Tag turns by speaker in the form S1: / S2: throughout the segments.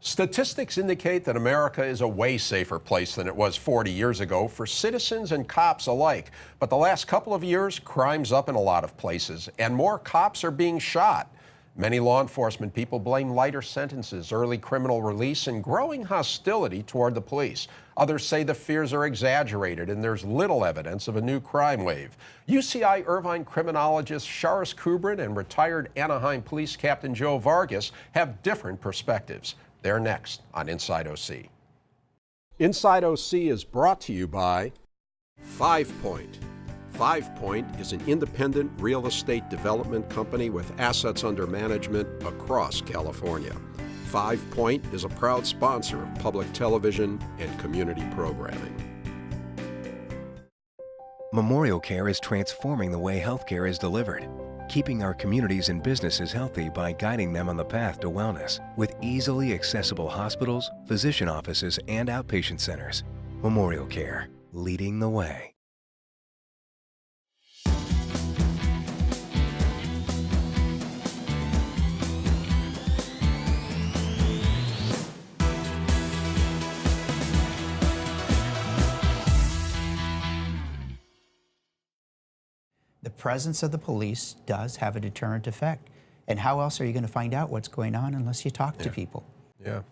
S1: Statistics indicate that America is a way safer place than it was 40 years ago for citizens and cops alike. But the last couple of years, crime's up in a lot of places, and more cops are being shot. Many law enforcement people blame lighter sentences, early criminal release, and growing hostility toward the police. Others say the fears are exaggerated and there's little evidence of a new crime wave. UCI Irvine criminologist Charis Kubrin and retired Anaheim Police Captain Joe Vargas have different perspectives. They're next on Inside OC. Inside OC is brought to you by 5 Point. 5 Point is an independent real estate development company with assets under management across California. 5 Point is a proud sponsor of public television and community programming.
S2: Memorial Care is transforming the way healthcare is delivered, keeping our communities and businesses healthy by guiding them on the path to wellness with easily accessible hospitals, physician offices, and outpatient centers. Memorial Care, leading the way.
S3: The presence of the police does have a deterrent effect. And how else are you going to find out what's going on unless you talk to people?
S1: Yeah.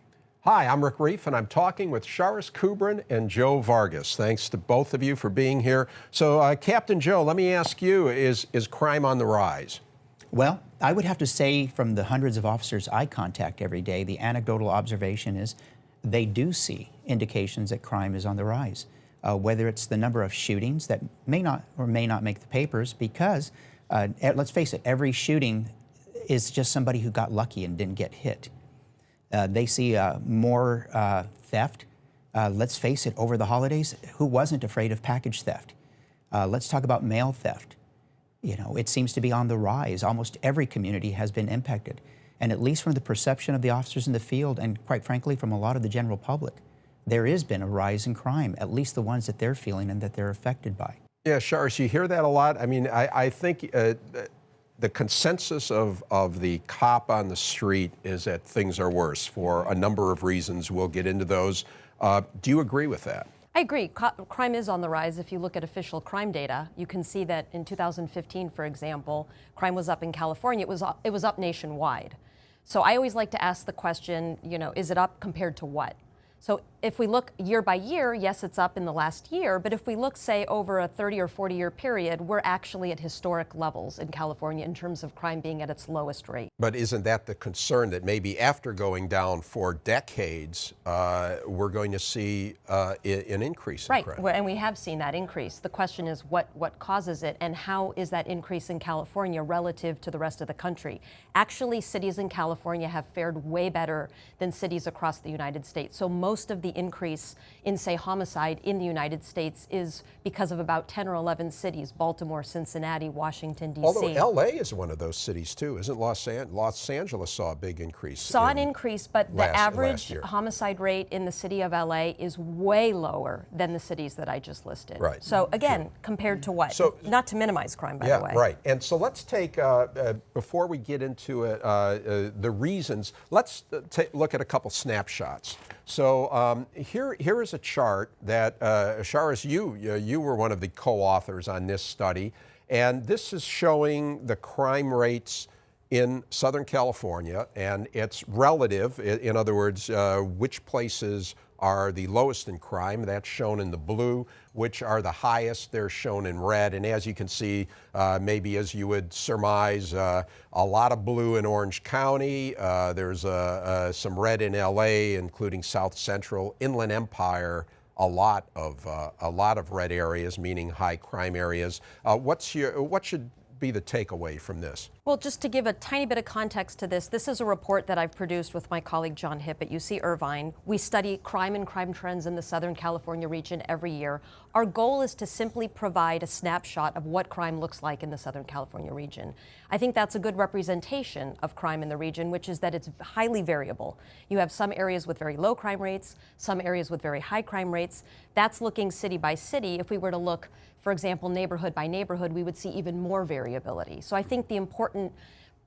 S1: Hi, I'm Rick Reiff, and I'm talking with Charis Kubrin and Joe Vargas. Thanks to both of you for being here. So, Captain Joe, let me ask you, is crime on the rise?
S3: Well, I would have to say from the hundreds of officers I contact every day, the anecdotal observation is they do see indications that crime is on the rise. Whether it's the number of shootings that may not or may not make the papers because, let's face it, every shooting is just somebody who got lucky and didn't get hit. They see more theft. Let's face it, over the holidays, who wasn't afraid of package theft? Let's talk about mail theft. You know, it seems to be on the rise. Almost every community has been impacted. And at least from the perception of the officers in the field and quite frankly from a lot of the general public, there has been a rise in crime, at least the ones that they're feeling and that they're affected by.
S1: Yeah, Charis, you hear that a lot. I mean, I think the consensus of the cop on the street is that things are worse for a number of reasons. We'll get into those. Do you agree with that?
S4: I agree. Crime is on the rise. If you look at official crime data, you can see that in 2015, for example, crime was up in California. It was up nationwide. So I always like to ask the question, you know, is it up compared to what? So if we look year by year, yes, it's up in the last year, but if we look, say, over a 30 or 40-year period, we're actually at historic levels in California in terms of crime being at its lowest rate.
S1: But isn't that the concern that maybe after going down for decades, we're going to see an increase in crime?
S4: Right, and we have seen that increase. The question is what causes it and how is that increase in California relative to the rest of the country? Actually, cities in California have fared way better than cities across the United States. So most of the increase in, say, homicide in the United States is because of about 10 or 11 cities: Baltimore, Cincinnati, Washington, D.C.
S1: Although L.A. is one of those cities, too. Isn't Los Angeles saw a big increase?
S4: Saw an increase, but the average homicide rate in the city of L.A. is way lower than the cities that I just listed.
S1: Right.
S4: So, again, compared to what? So, not to minimize crime, by the way.
S1: Yeah, right. And so let's take, before we get into it, the reasons, let's look at a couple snapshots. So here is a chart that, Charis, you were one of the co-authors on this study, and this is showing the crime rates in Southern California, and it's relative. In other words, which places are the lowest in crime. That's shown in the blue. Which are the highest, they're shown in red. And as you can see, maybe as you would surmise, a lot of blue in Orange County. There's some red in LA, including South Central, Inland Empire, a lot of red areas, meaning high crime areas. What should be the takeaway from this?
S4: Well, just to give a tiny bit of context to this, this is a report that I've produced with my colleague John Hipp at UC Irvine. We study crime and crime trends in the Southern California region every year. Our goal is to simply provide a snapshot of what crime looks like in the Southern California region. I think that's a good representation of crime in the region, which is that it's highly variable. You have some areas with very low crime rates, some areas with very high crime rates. That's looking city by city. If we were to look, for example, neighborhood by neighborhood, we would see even more variability. So I think the important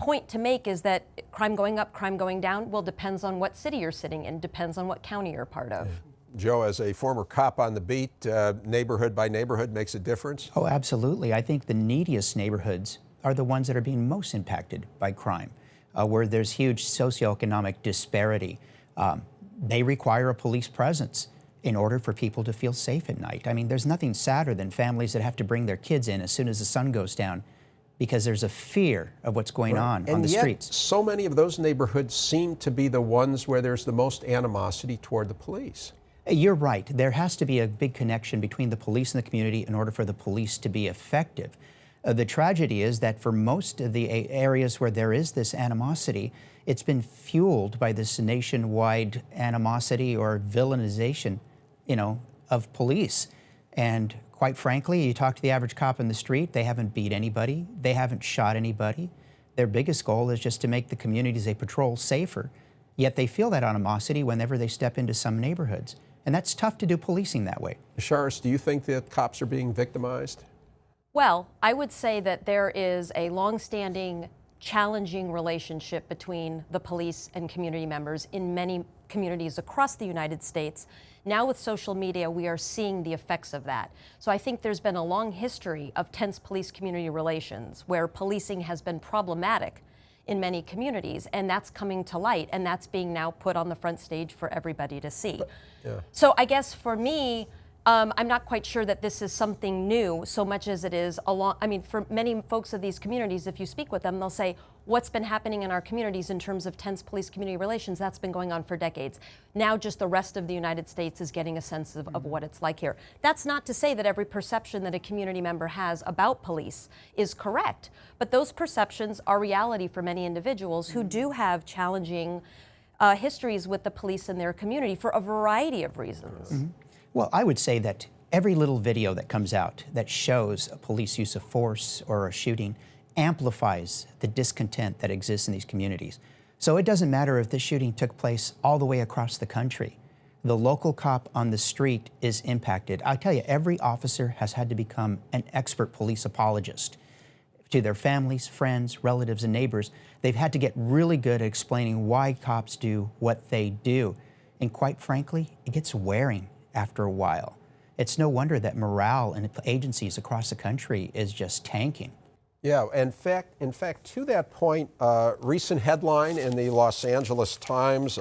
S4: point to make is that crime going up, crime going down, well, depends on what city you're sitting in, depends on what county you're part of.
S1: Joe, as a former cop on the beat, neighborhood by neighborhood makes a difference?
S3: Oh, absolutely. I think the neediest neighborhoods are the ones that are being most impacted by crime, where there's huge socioeconomic disparity. They require a police presence in order for people to feel safe at night. I mean, there's nothing sadder than families that have to bring their kids in as soon as the sun goes down because there's a fear of what's going on the streets.
S1: And yet, so many of those neighborhoods seem to be the ones where there's the most animosity toward the police.
S3: You're right. There has to be a big connection between the police and the community in order for the police to be effective. The tragedy is that for most of the areas where there is this animosity, it's been fueled by this nationwide animosity or villainization, of police. And quite frankly, you talk to the average cop in the street, they haven't beat anybody, they haven't shot anybody. Their biggest goal is just to make the communities they patrol safer. Yet they feel that animosity whenever they step into some neighborhoods. And that's tough to do policing that way.
S1: Charis, do you think that cops are being victimized?
S4: Well, I would say that there is a longstanding, challenging relationship between the police and community members in many communities across the United States. Now with social media, we are seeing the effects of that. So I think there's been a long history of tense police-community relations where policing has been problematic in many communities, and that's coming to light, and that's being now put on the front stage for everybody to see.
S1: Yeah.
S4: So I guess for me, I'm not quite sure that this is something new so much as it is for many folks of these communities, if you speak with them, they'll say, what's been happening in our communities in terms of tense police-community relations, that's been going on for decades. Now just the rest of the United States is getting a sense of what it's like here. That's not to say that every perception that a community member has about police is correct, but those perceptions are reality for many individuals who do have challenging histories with the police in their community for a variety of reasons.
S3: Mm-hmm. Well, I would say that every little video that comes out that shows a police use of force or a shooting amplifies the discontent that exists in these communities. So it doesn't matter if this shooting took place all the way across the country. The local cop on the street is impacted. I tell you, every officer has had to become an expert police apologist. To their families, friends, relatives, and neighbors, they've had to get really good at explaining why cops do what they do. And quite frankly, it gets wearing after a while. It's no wonder that morale in agencies across the country is just tanking.
S1: Yeah, in fact, to that point, recent headline in the Los Angeles Times,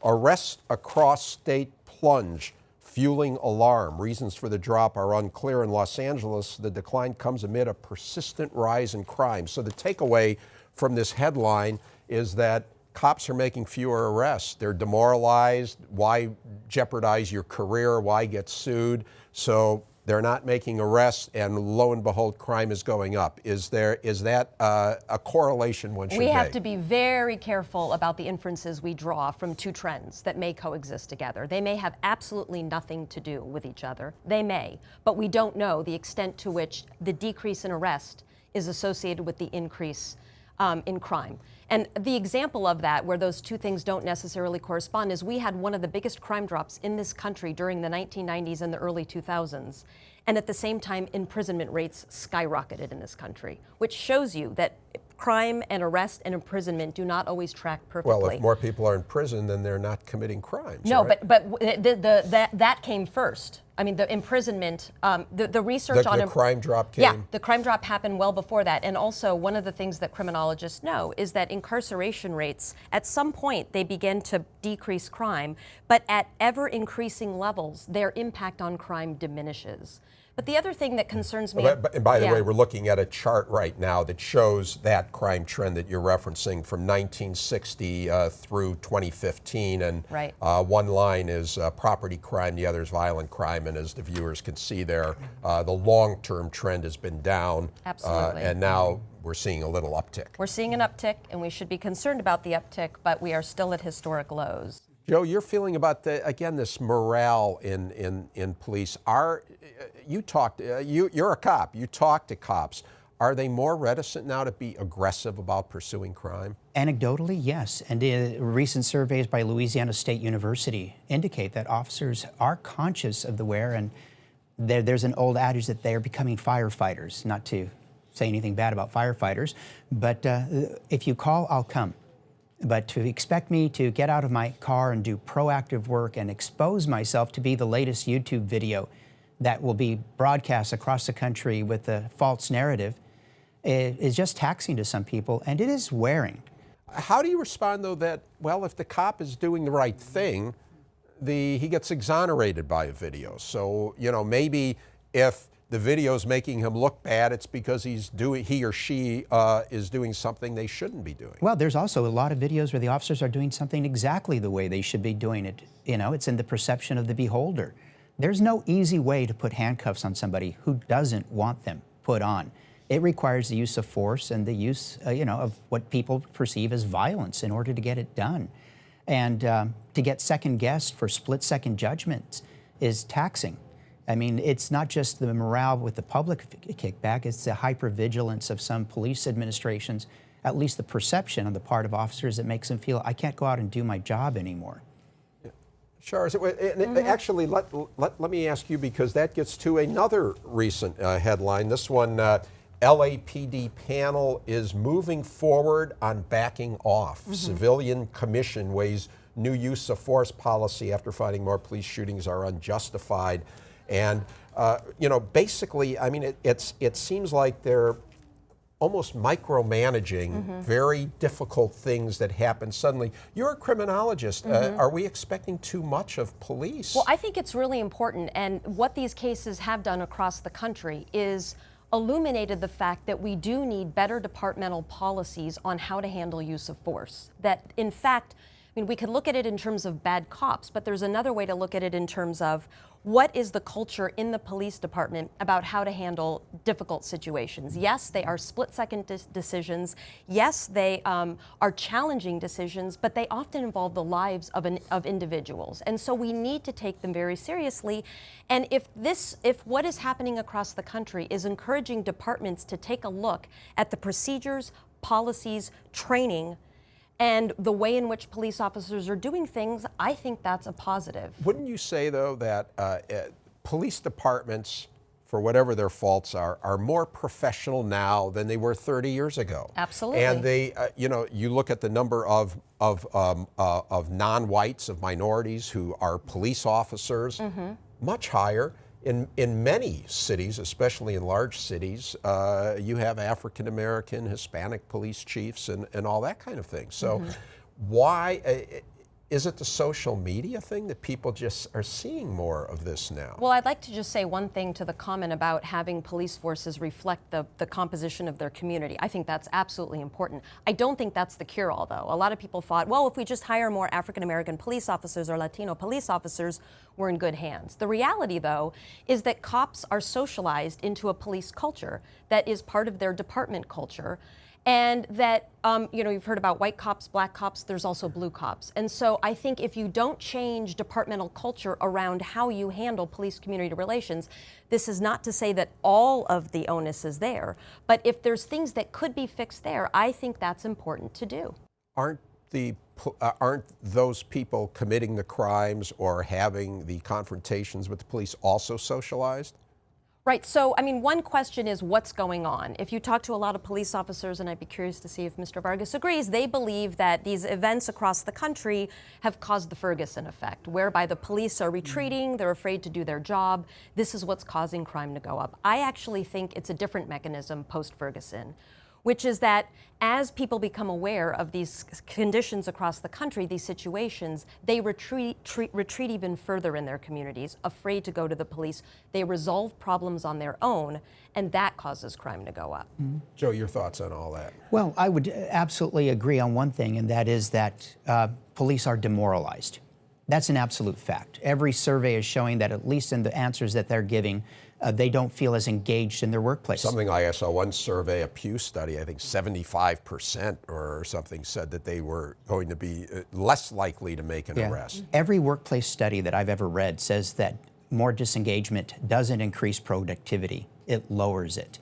S1: arrests across state plunge, fueling alarm. Reasons for the drop are unclear in Los Angeles. The decline comes amid a persistent rise in crime. So the takeaway from this headline is that cops are making fewer arrests. They're demoralized. Why jeopardize your career? Why get sued? So they're not making arrests, and lo and behold, crime is going up. Is that a correlation one should make?
S4: We have to be very careful about the inferences we draw from two trends that may coexist together. They may have absolutely nothing to do with each other. They may, but we don't know the extent to which the decrease in arrest is associated with the increase in crime. And the example of that, where those two things don't necessarily correspond, is we had one of the biggest crime drops in this country during the 1990s and the early 2000s. And at the same time, imprisonment rates skyrocketed in this country, which shows you that crime and arrest and imprisonment do not always track perfectly.
S1: Well, if more people are in prison, then they're not committing crimes.
S4: No,
S1: right?
S4: but that came first. I mean, the imprisonment, the research on
S1: the crime drop came.
S4: Yeah, the crime drop happened well before that. And also, one of the things that criminologists know is that incarceration rates, at some point, they begin to decrease crime, but at ever increasing levels, their impact on crime diminishes. But the other thing that concerns me...
S1: And by the way, we're looking at a chart right now that shows that crime trend that you're referencing from 1960 through 2015. And
S4: right.
S1: One line is property crime, the other is violent crime. And as the viewers can see there, the long-term trend has been down.
S4: Absolutely.
S1: And now we're seeing a little uptick.
S4: We're seeing an uptick, and we should be concerned about the uptick, but we are still at historic lows.
S1: Joe, your feeling about this morale in police. You're a cop. You talk to cops. Are they more reticent now to be aggressive about pursuing crime?
S3: Anecdotally, yes. And recent surveys by Louisiana State University indicate that officers are conscious of the wear, and there's an old adage that they're becoming firefighters, not to say anything bad about firefighters, but if you call, I'll come. But to expect me to get out of my car and do proactive work and expose myself to be the latest YouTube video that will be broadcast across the country with a false narrative is just taxing to some people, and it is wearing.
S1: How do you respond, though, that, well, if the cop is doing the right thing, he gets exonerated by a video? So, you know, maybe if the video is making him look bad, it's because he or she is doing something they shouldn't be doing.
S3: Well, there's also a lot of videos where the officers are doing something exactly the way they should be doing it. You know, it's in the perception of the beholder. There's no easy way to put handcuffs on somebody who doesn't want them put on. It requires the use of force and the use, you know, of what people perceive as violence in order to get it done. And to get second-guessed for split-second judgments is taxing. I mean, it's not just the morale with the public kickback, it's the hypervigilance of some police administrations, at least the perception on the part of officers that makes them feel, I can't go out and do my job anymore.
S1: Charis, actually, let me ask you, because that gets to another recent headline. This one, LAPD panel is moving forward on backing off. Civilian commission weighs new use of force policy after finding more police shootings are unjustified. And, you know, basically, I mean, it seems like they're almost micromanaging very difficult things that happen suddenly. You're a criminologist. Are we expecting too much of police?
S4: Well, I think it's really important, and what these cases have done across the country is illuminated the fact that we do need better departmental policies on how to handle use of force. That, in fact, I mean, we could look at it in terms of bad cops, but there's another way to look at it in terms of what is the culture in the police department about how to handle difficult situations. Yes, they are split-second decisions. Yes, they are challenging decisions, but they often involve the lives of individuals. And so we need to take them very seriously. And if what is happening across the country is encouraging departments to take a look at the procedures, policies, training, and the way in which police officers are doing things, I think that's a positive.
S1: Wouldn't you say, though, that police departments, for whatever their faults are more professional now than they were 30 years ago?
S4: Absolutely.
S1: And they, you know, you look at the number of non-whites, of minorities who are police officers, much higher. In many cities, especially in large cities, you have African American, Hispanic police chiefs, and all that kind of thing. So, why is it the social media thing that people just are seeing more of this now?
S4: Well, I'd like to just say one thing to the comment about having police forces reflect the composition of their community. I think that's absolutely important. I don't think that's the cure-all, though. A lot of people thought, well, if we just hire more African American police officers or Latino police officers, we're in good hands. The reality, though, is that cops are socialized into a police culture that is part of their department culture. And that, you know, you've heard about white cops, black cops, there's also blue cops. And so I think if you don't change departmental culture around how you handle police-community relations, this is not to say that all of the onus is there, but if there's things that could be fixed there, I think that's important to do.
S1: Aren't those people committing the crimes or having the confrontations with the police also socialized?
S4: Right. So, I mean, one question is what's going on. If you talk to a lot of police officers, and I'd be curious to see if Mr. Vargas agrees, they believe that these events across the country have caused the Ferguson effect, whereby the police are retreating, they're afraid to do their job. This is what's causing crime to go up. I actually think it's a different mechanism post-Ferguson, which is that as people become aware of these conditions across the country, these situations, they retreat even further in their communities, afraid to go to the police. They resolve problems on their own, and that causes crime to go up.
S1: Joe, your thoughts on all that?
S3: Well, I would absolutely agree on one thing, and that is that police are demoralized. That's an absolute fact. Every survey is showing that, at least in the answers that they're giving, they don't feel as engaged in their workplace.
S1: Something I saw one survey, a Pew study, I think 75% or something said that they were going to be less likely to make an arrest.
S3: Every workplace study that I've ever read says that more disengagement doesn't increase productivity, it lowers it.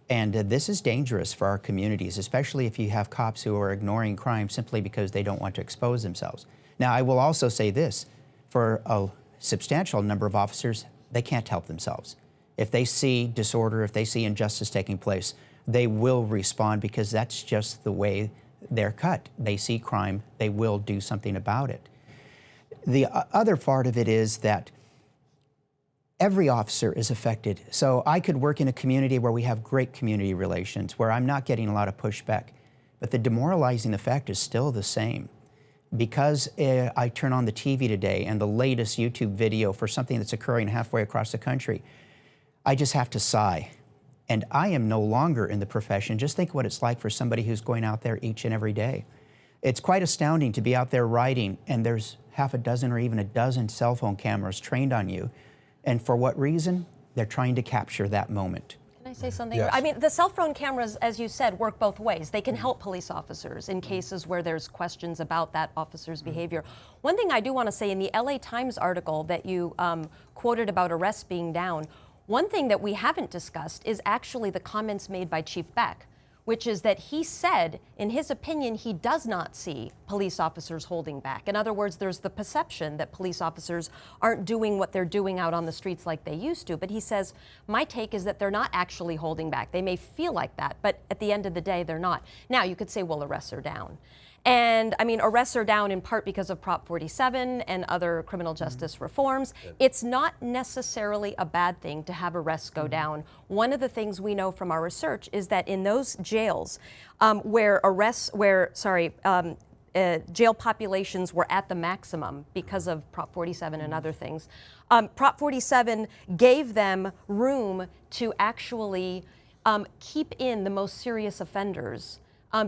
S3: And this is dangerous for our communities, especially if you have cops who are ignoring crime simply because they don't want to expose themselves. Now, I will also say this, for a substantial number of officers, they can't help themselves. If they see disorder, if they see injustice taking place, they will respond because that's just the way they're cut. They see crime, they will do something about it. The other part of it is that every officer is affected. So I could work in a community where we have great community relations, where I'm not getting a lot of pushback, but the demoralizing effect is still the same. Because I turn on the TV today and the latest YouTube video for something that's occurring halfway across the country, I just have to sigh. And I am no longer in the profession. Just think what it's like for somebody who's going out there each and every day. It's quite astounding to be out there riding and there's half a dozen or even a dozen cell phone cameras trained on you. And for what reason? They're trying to capture that moment.
S4: Can I say something?
S1: Yes.
S4: I mean, the cell phone cameras, as you said, work both ways. They can help police officers in cases where there's questions about that officer's behavior. One thing I do want to say, in the LA Times article that you quoted about arrests being down, one thing that we haven't discussed is actually the comments made by Chief Beck, which is that he said, in his opinion, he does not see police officers holding back. In other words, there's the perception that police officers aren't doing what they're doing out on the streets like they used to. But he says, my take is that they're not actually holding back. They may feel like that, but at the end of the day, they're not. Now, you could say, well, arrests are down. And I mean, arrests are down in part because of Prop 47 and other criminal justice reforms. It's not necessarily a bad thing to have arrests go down. One of the things we know from our research is that in those jails where jail populations were at the maximum because of Prop 47 and other things, Prop 47 gave them room to actually keep in the most serious offenders.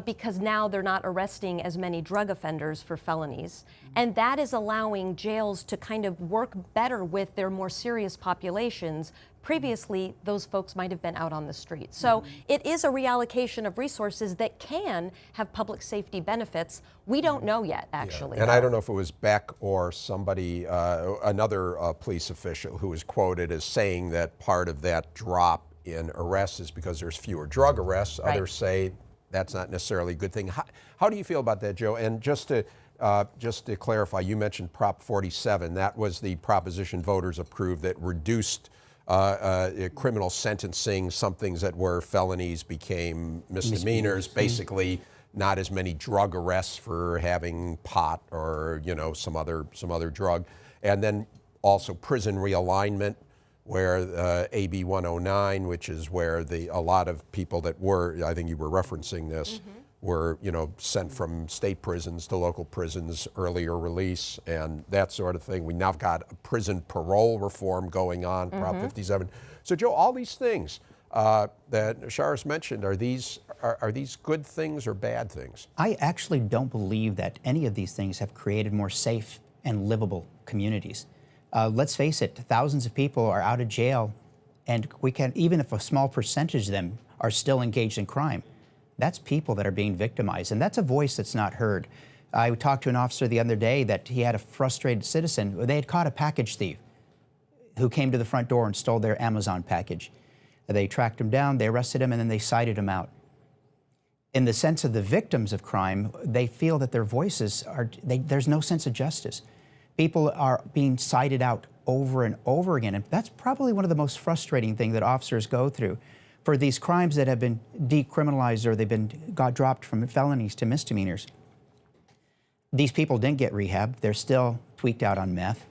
S4: Because now they're not arresting as many drug offenders for felonies. And that is allowing jails to kind of work better with their more serious populations. Previously, those folks might have been out on the street. So it is a reallocation of resources that can have public safety benefits. We don't know yet, actually.
S1: Yeah. And I don't know if it was Beck or somebody, another police official who was quoted as saying that part of that drop in arrests is because there's fewer drug arrests.
S4: Right.
S1: Others say that's not necessarily a good thing. How do you feel about that, Joe? And just to clarify, you mentioned Prop 47. That was the proposition voters approved that reduced criminal sentencing. Some things that were felonies became misdemeanors. Basically, not as many drug arrests for having pot or some other drug. And then also prison realignment, where AB 109, which is where a lot of people that were, I think you were referencing this, were sent from state prisons to local prisons, earlier release, and that sort of thing. We now got a prison parole reform going on, Prop 57. So, Joe, all these things that Charis mentioned, are these good things or bad things?
S3: I actually don't believe that any of these things have created more safe and livable communities. Let's face it, thousands of people are out of jail, and we can, even if a small percentage of them are still engaged in crime, that's people that are being victimized, and that's a voice that's not heard. I talked to an officer the other day that he had a frustrated citizen. They had caught a package thief who came to the front door and stole their Amazon package. They tracked him down, they arrested him, and then they cited him out. In the sense of the victims of crime, they feel that their voices there's no sense of justice. People are being cited out over and over again, and that's probably one of the most frustrating things that officers go through. For these crimes that have been decriminalized or got dropped from felonies to misdemeanors, these people didn't get rehab. They're still tweaked out on meth.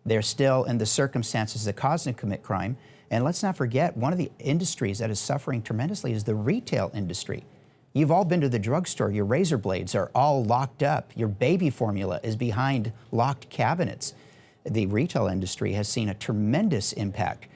S3: They're still in the circumstances that caused them to commit crime. And let's not forget, one of the industries that is suffering tremendously is the retail industry. You've all been to the drugstore. Your razor blades are all locked up. Your baby formula is behind locked cabinets. The retail industry has seen a tremendous impact,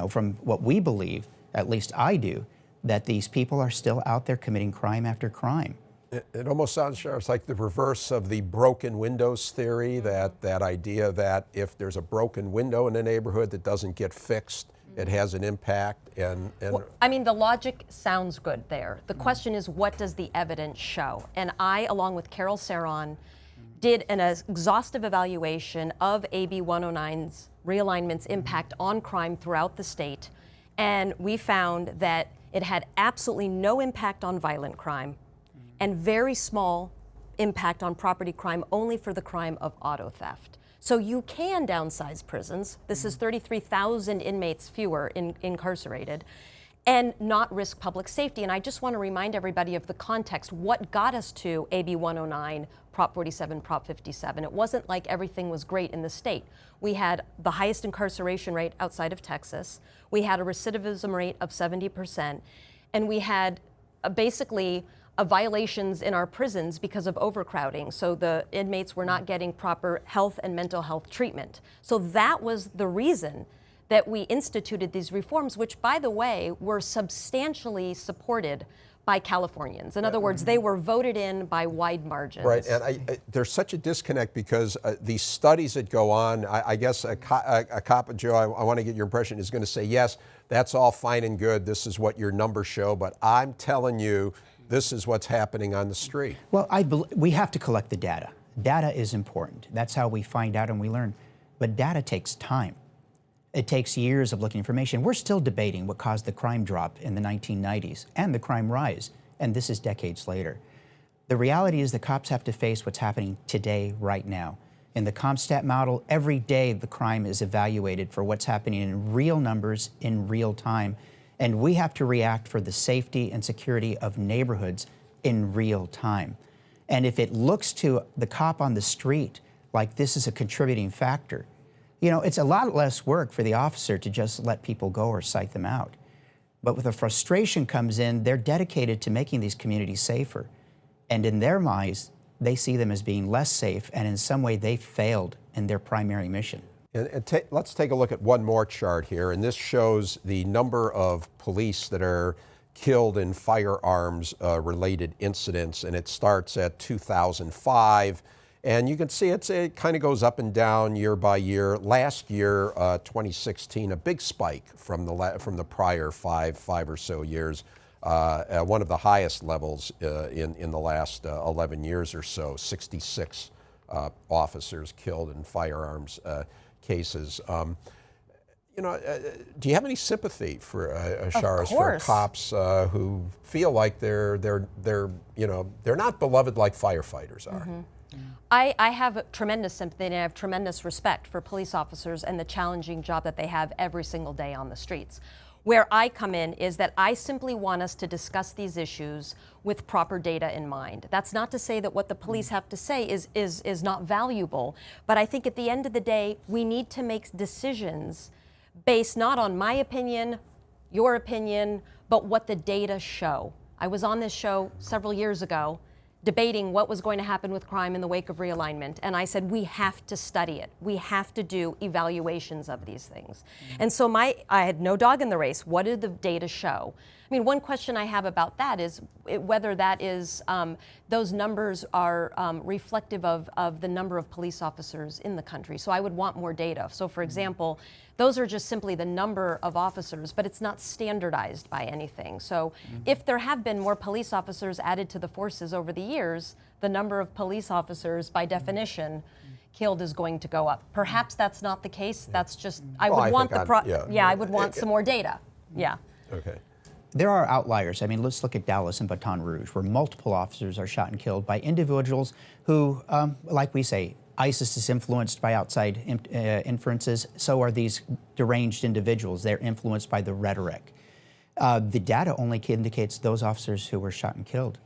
S3: from what we believe, at least I do, that these people are still out there committing crime after crime.
S1: It almost sounds, Sheriff, like the reverse of the broken windows theory, that idea that if there's a broken window in a neighborhood that doesn't get fixed, it has an impact.
S4: Well, I mean, the logic sounds good there. The question is, what does the evidence show? And I, along with Carol Saron, did an exhaustive evaluation of AB 109's realignment's impact on crime throughout the state. And we found that it had absolutely no impact on violent crime and very small impact on property crime, only for the crime of auto theft. So you can downsize prisons. This is 33,000 inmates fewer incarcerated. and not risk public safety. And I just want to remind everybody of the context, what got us to AB 109, Prop 47, Prop 57. It wasn't like everything was great in the state. We had the highest incarceration rate outside of Texas. We had a recidivism rate of 70%. And we had basically violations in our prisons because of overcrowding. So the inmates were not getting proper health and mental health treatment. So that was the reason that we instituted these reforms, which, by the way, were substantially supported by Californians. In other words, they were voted in by wide margins.
S1: Right, and there's such a disconnect because these studies that go on, I guess a cop, Joe, I want to get your impression, is going to say, yes, that's all fine and good, this is what your numbers show, but I'm telling you, this is what's happening on the street.
S3: Well, we have to collect the data. Data is important. That's how we find out and we learn. But data takes time. It takes years of looking at information. We're still debating what caused the crime drop in the 1990s and the crime rise, and this is decades later. The reality is the cops have to face what's happening today, right now. In the CompStat model, every day the crime is evaluated for what's happening in real numbers in real time, and we have to react for the safety and security of neighborhoods in real time. And if it looks to the cop on the street like this is a contributing factor, you know, it's a lot less work for the officer to just let people go or cite them out. But with the frustration comes in, they're dedicated to making these communities safer. And in their minds, they see them as being less safe, and in some way they failed in their primary mission.
S1: Let's take a look at one more chart here, and this shows the number of police that are killed in firearms-related incidents, and it starts at 2005. And you can see it kind of goes up and down year by year. Last year, 2016, a big spike from the prior five or so years. One of the highest levels in the last 11 years or so, 66 officers killed in firearms cases. You know, do you have any sympathy for Charis, for cops who feel like they're not beloved like firefighters are?
S4: Mm-hmm. I have tremendous sympathy and I have tremendous respect for police officers and the challenging job that they have every single day on the streets. Where I come in is that I simply want us to discuss these issues with proper data in mind. That's not to say that what the police have to say is not valuable, but I think at the end of the day, we need to make decisions based not on my opinion, your opinion, but what the data show. I was on this show several years ago debating what was going to happen with crime in the wake of realignment. And I said, we have to study it. We have to do evaluations of these things. And so I had no dog in the race. What did the data show? I mean, one question I have about that is whether that is, those numbers are reflective of the number of police officers in the country. So I would want more data. So for example, those are just simply the number of officers, but it's not standardized by anything. So if there have been more police officers added to the forces over the years, the number of police officers, by definition, killed is going to go up. Perhaps that's not the case. That's just, I would want some more data. Yeah.
S1: Okay.
S3: There are outliers. I mean, let's look at Dallas and Baton Rouge, where multiple officers are shot and killed by individuals who, like we say, ISIS is influenced by outside inferences. So are these deranged individuals. They're influenced by the rhetoric. The data only indicates those officers who were shot and killed.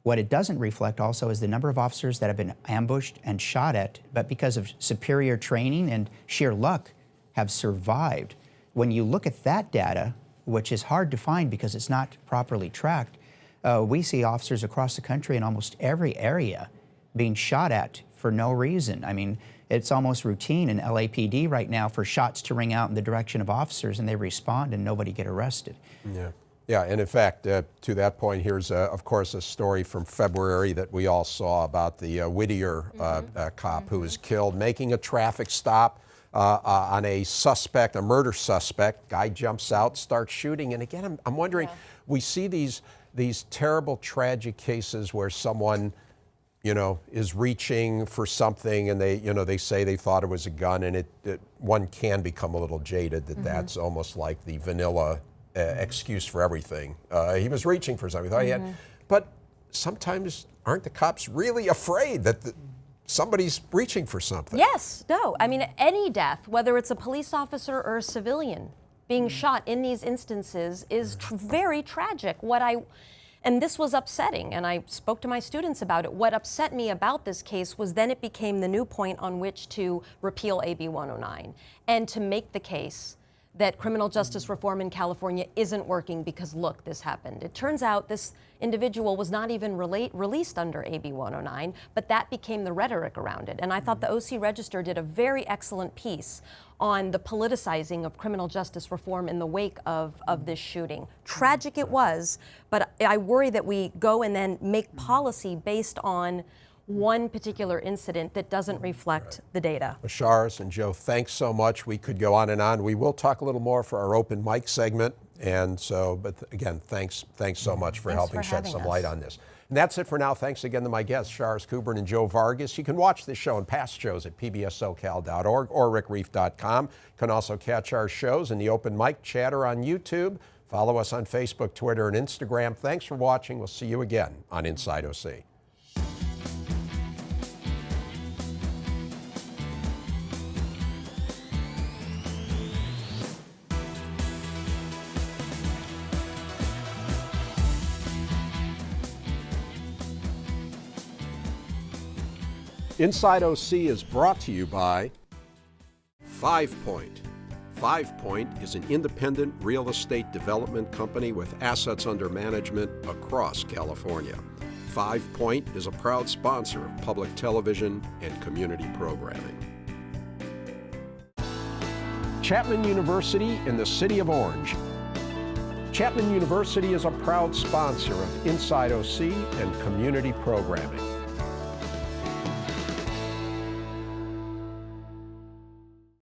S3: What it doesn't reflect also is the number of officers that have been ambushed and shot at, but because of superior training and sheer luck, have survived. When you look at that data, which is hard to find because it's not properly tracked, we see officers across the country in almost every area being shot at for no reason. I mean, it's almost routine in LAPD right now for shots to ring out in the direction of officers and they respond and nobody get arrested.
S1: Yeah. Yeah, and in fact, to that point, here's, of course, a story from February that we all saw about the Whittier cop who was killed making a traffic stop on a suspect, a murder suspect. Guy jumps out, starts shooting, and again, I'm wondering, we see these terrible, tragic cases where someone, is reaching for something, and they say they thought it was a gun, and one can become a little jaded that that's almost like the vanilla excuse for everything. He was reaching for something. Thought he had, but sometimes aren't the cops really afraid that somebody's reaching for something?
S4: Yes, no. I mean, any death, whether it's a police officer or a civilian, being shot in these instances is very tragic. And this was upsetting, and I spoke to my students about it. What upset me about this case was then it became the new point on which to repeal AB 109 and to make the case that criminal justice reform in California isn't working because, look, this happened. It turns out this individual was not even released under AB 109, but that became the rhetoric around it. And I thought the OC Register did a very excellent piece on the politicizing of criminal justice reform in the wake of this shooting. Tragic it was, but I worry that we go and then make policy based on one particular incident that doesn't reflect the data.
S1: Well, Charis and Joe, thanks so much. We could go on and on. We will talk a little more for our open mic segment. And so, but again, thanks so much for helping shed some light on this. And that's it for now. Thanks again to my guests, Charis Kubrin and Joe Vargas. You can watch this show and past shows at pbssocal.org or rickreiff.com. You can also catch our shows in the open mic chatter on YouTube. Follow us on Facebook, Twitter, and Instagram. Thanks for watching. We'll see you again on Inside OC. Inside OC is brought to you by 5 Point. 5 Point is an independent real estate development company with assets under management across California. 5 Point is a proud sponsor of public television and community programming. Chapman University in the City of Orange. Chapman University is a proud sponsor of Inside OC and community programming.